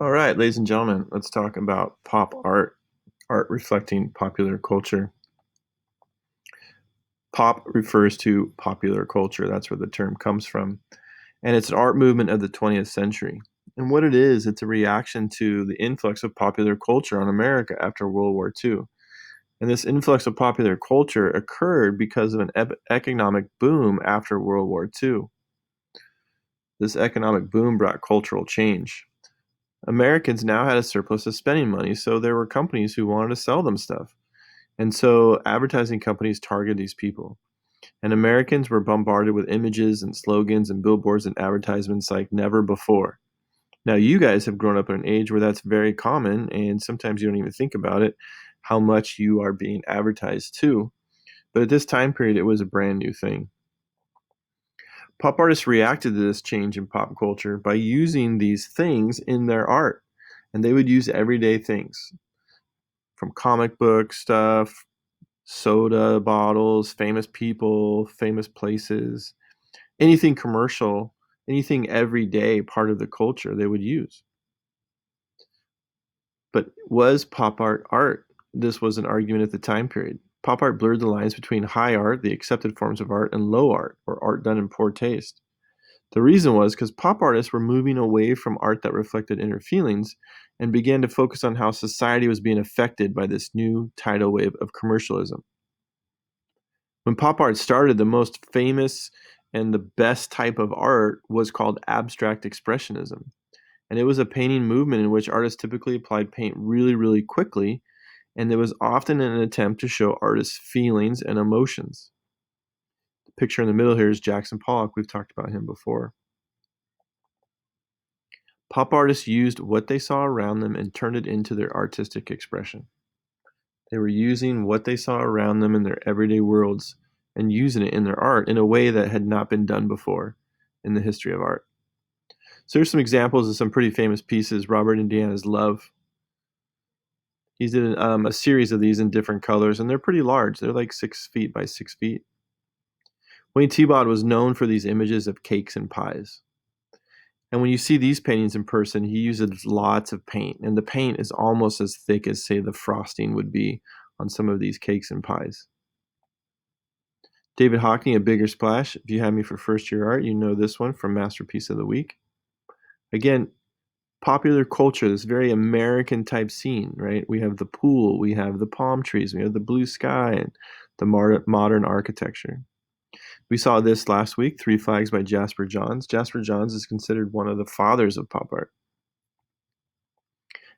All right, ladies and gentlemen, let's talk about pop art, art reflecting popular culture. Pop refers to popular culture. That's where the term comes from. And it's an art movement of the 20th century. And what it is, it's a reaction to the influx of popular culture on America after World War II. And this influx of popular culture occurred because of an economic boom after World War II. This economic boom brought cultural change. Americans now had a surplus of spending money, so there were companies who wanted to sell them stuff. And so advertising companies targeted these people. And Americans were bombarded with images and slogans and billboards and advertisements like never before. Now, you guys have grown up in an age where that's very common, and sometimes you don't even think about it, how much you are being advertised to. But at this time period, it was a brand new thing. Pop artists reacted to this change in pop culture by using these things in their art. And they would use everyday things from comic book stuff, soda bottles, famous people, famous places, anything commercial, anything everyday part of the culture they would use. But was pop art art? This was an argument at the time period. Pop art blurred the lines between high art, the accepted forms of art, and low art, or art done in poor taste. The reason was because pop artists were moving away from art that reflected inner feelings and began to focus on how society was being affected by this new tidal wave of commercialism. When pop art started, the most famous and the best type of art was called abstract expressionism. And it was a painting movement in which artists typically applied paint really, really quickly, and it was often an attempt to show artists' feelings and emotions. The picture in the middle here is Jackson Pollock. We've talked about him before. Pop artists used what they saw around them and turned it into their artistic expression. They were using what they saw around them in their everyday worlds and using it in their art in a way that had not been done before in the history of art. So here's some examples of some pretty famous pieces. Robert Indiana's Love. He did a series of these in different colors, and they're pretty large. They're like 6 feet by 6 feet. Wayne Thiebaud was known for these images of cakes and pies. And when you see these paintings in person, he uses lots of paint, and the paint is almost as thick as, say, the frosting would be on some of these cakes and pies. David Hockney, A Bigger Splash. If you had me for first year art, you know this one from Masterpiece of the Week. Again, popular culture, this very American type scene, right? We have the pool, we have the palm trees, we have the blue sky, and the modern architecture. We saw this last week, Three Flags by Jasper Johns. Jasper Johns is considered one of the fathers of pop art.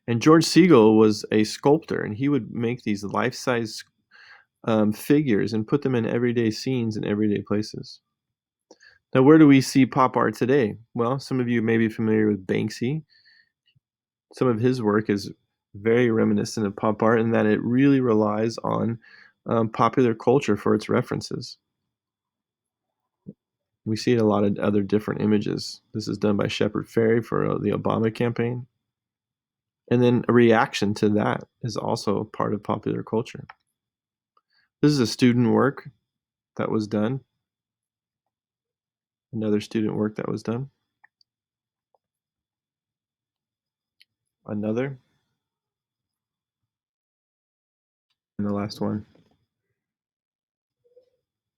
And George Segal was a sculptor, and he would make these life-size figures and put them in everyday scenes and everyday places. Now, where do we see pop art today? Well, some of you may be familiar with Banksy. Some of his work is very reminiscent of pop art in that it really relies on popular culture for its references. We see a lot of other different images. This is done by Shepard Fairey for the Obama campaign. And then a reaction to that is also part of popular culture. This is a student work that was done. Another student work that was done. Another. And the last one.